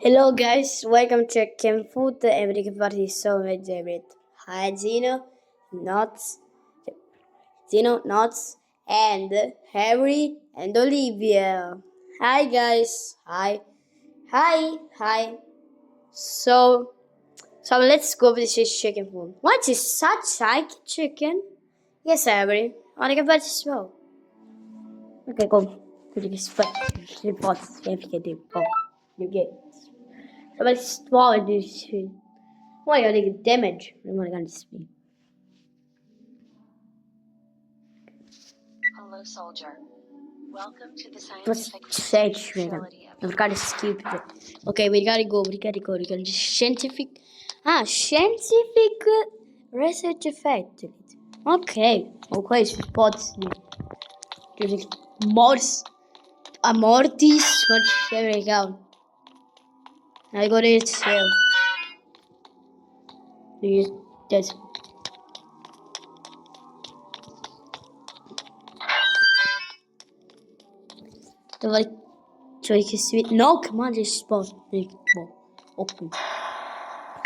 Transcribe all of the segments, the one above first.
Hello guys, welcome to Kim Food. Everybody is so David. Hi Nuts, and Harry and Olivia. Hi guys. Hi. So let's go with this chicken food. What is such like chicken? Yes, Harry. I want to get as well. Okay, go. Could you spot reports if you do? Oh, you get. So let's swallow this food. Why are they damage? I'm gonna speak. Hello, soldier. Welcome to the What's scientific sage facility of I've got to skip it. Okay, we gotta go. We gotta do scientific. Scientific research effect. Okay, spots. There's Morse. Amortis. There we go. I got it. So. Yes. The like. So you can see. No, come on, just spot. Open.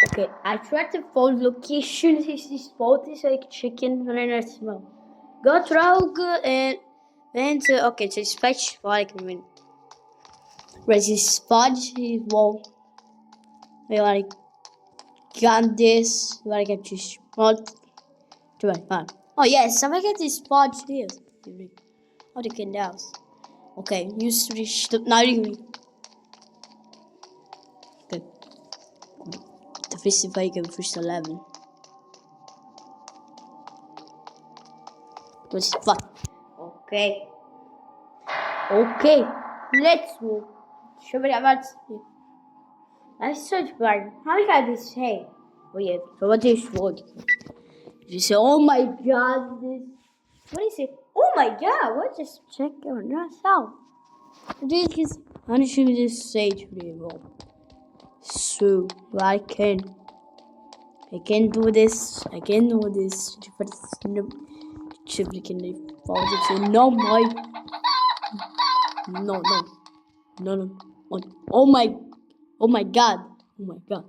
Okay, I tried to find locations is spotted so like chicken when I smell. Got rogue and okay, so it's fetch like I mean resist spudge wall. We like got this, we like to spot to my oh yes, so I get this spudge here. How to get down. Okay, use to reach the now you okay. The first if I can first 11. Was fun. Okay, let's go. Show me about let's search for how you got this hey. Oh yeah, so what is what? You say, oh my god, this what is it? Oh my god, what just check your yourself. This is I'm sure this sage pretty well. So I can do this. I can do this. Chip can say no my no. Oh my god. Oh my god.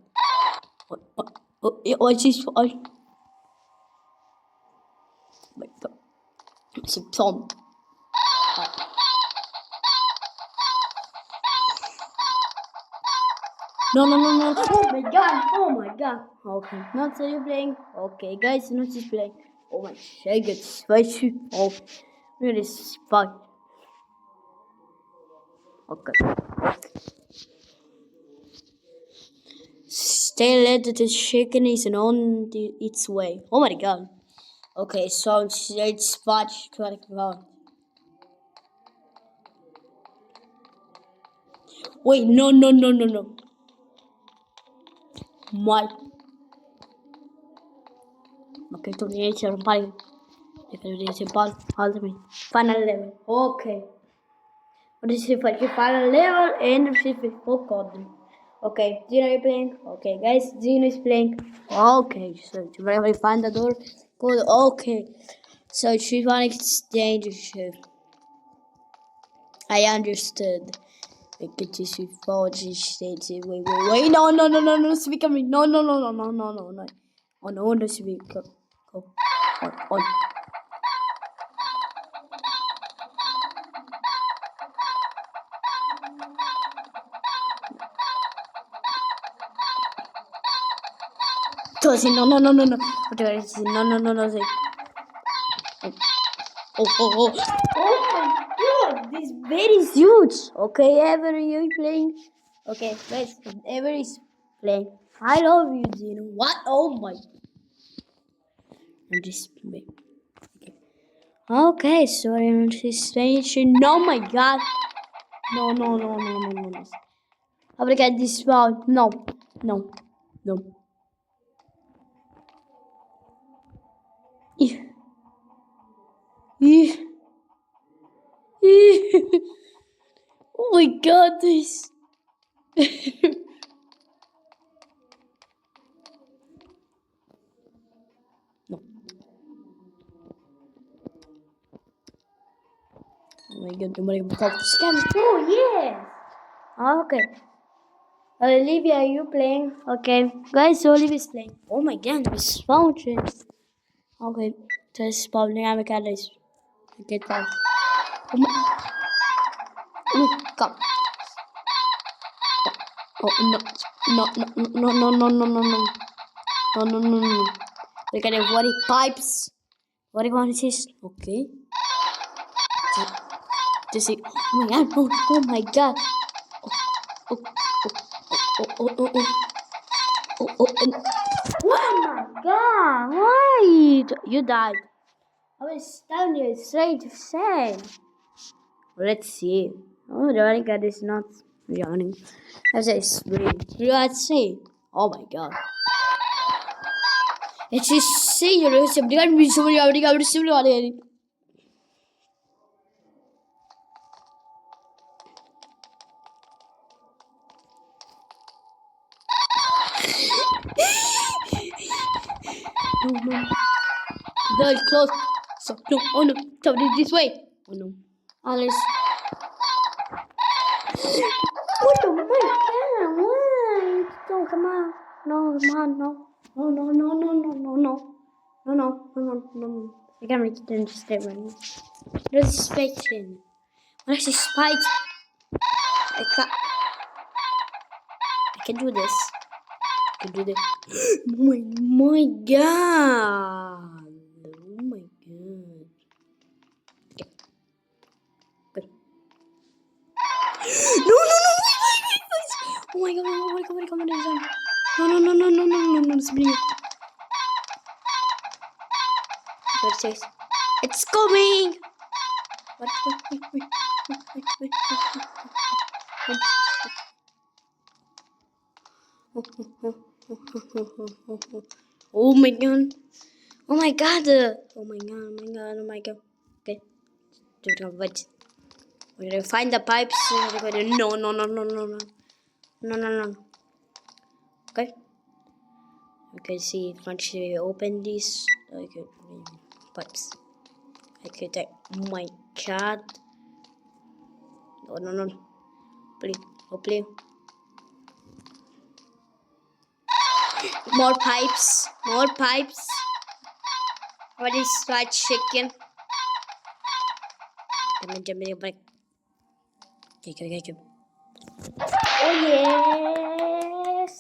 What is oh my god. It's a Tom. No. Oh my god. Okay, not so you're playing. Okay, guys, not just playing. Oh my shit, it's spicy. Oh, really spicy. Okay. Stay let the chicken is on its way. Oh my god. Okay, so it's spot to around. Wait, no. My. Okay, to the nature of body. Final level. Okay. What is it for final level and receive it for code? Okay, Zeno is playing. Okay, guys, Zeno is playing. Okay, so whenever we find the door, code. Okay, so she want exchange. I understood. We could just forward states. Wait. No. Speak of me. No. Oh no, speak. Go. On. Tosi, no. Whatever it is, no. Oh my god, this bed is huge. Okay, ever you playing? Okay, guys, ever is playing. I love you, Zeno. What? Oh my. I'm just playing. Okay, so I'm on this station. Oh my god. No. How do I get this spot? No. Oh my god, this. No. Oh my god, nobody will call the scam. Oh yeah. Okay. Olivia, are you playing? Okay. Guys, Olivia is playing. Oh my god, this fountain. Okay. This is probably I'm a cat. Okay, fine. Oh my god. Oh no. No, no, no, no, no, no, no, no. No, no, no, no. We're getting worry pipes. What do you want to say? Okay. This is. Oh my god. Oh my god. Oh, oh, oh, oh, oh, oh. Oh my god. Why? You died. I was down here straight to say. Let's see. Oh, the running cat is not yawning. I say spring. Let's see. Oh my god. Let's just see. You're somebody got me. Somebody got me. Somebody got me. No, no. The door is closed. So, no. Oh no. Somebody this way. Oh no. Alice. What the my god? Why? No, come on. No, come on. No. No, no, no, no, no, no, no. No, no, no, no, no. I can't make it understand right now. There's a spike in. When I say spikes, I can do this. I can do this. Oh my god. Oh my god. Okay. Good. No, no, no, wait. Oh my god, oh my god, oh my god. No, no, no, no, no, no, no, no, it's me. What it says? It's coming! Wait. Oh my god. Oh my god. Oh my god. Okay. Wait. We're gonna find the pipes. No. No. Okay. Okay, see if once you open these, okay, pipes. Okay, that. Oh my god. No. Please. Oh, please. More pipes. What is fried chicken? Jump in, back. Okay. Oh yes.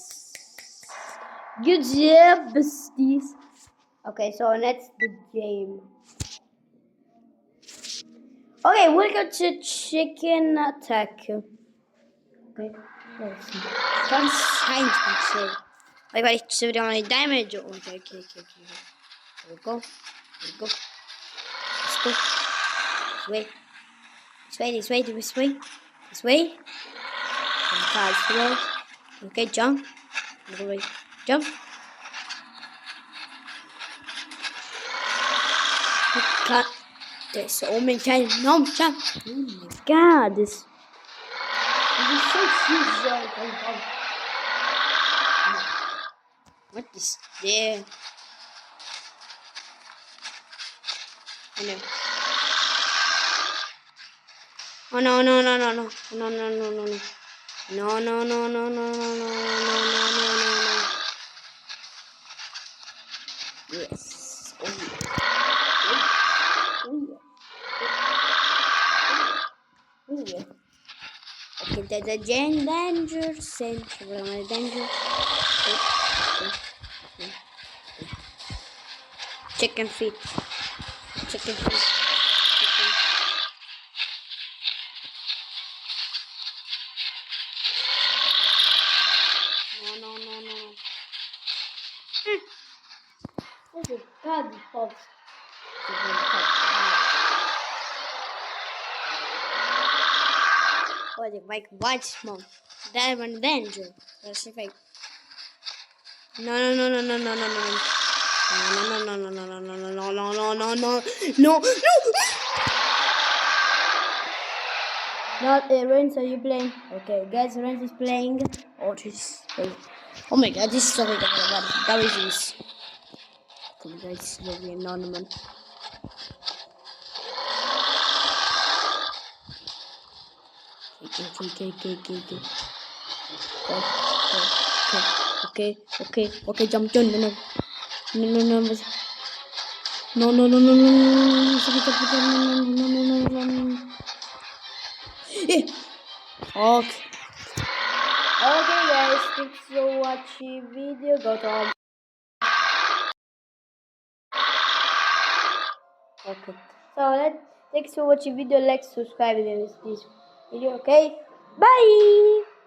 Good job, besties. Okay, so that's the game. Okay, we'll go to chicken attack. Okay, let's see. Some signs can say. Wait, so we don't want any damage. Okay. Here we go. Let's go. This way. Okay, jump. Jump. God, there's so many times. No, jump. Oh my god, this is so huge. What is there? I know. Oh no. Yes. Oh yeah. Okay, there's a danger center. Danger. Chicken feet. No. Oh my god, this pops. Oh, the bike white smoke. That one danger. That's the fake. No. Not Rens, are you playing? Okay, guys, Rens is playing. Oh my god, this is so big. That is this. Come on, guys, very anonymous. Okay. Okay, jump down. No. Eh, okay. Okay guys, thanks for watching video. Go to okay. Thanks for watching video. Like, subscribe, and this video. Okay. Bye.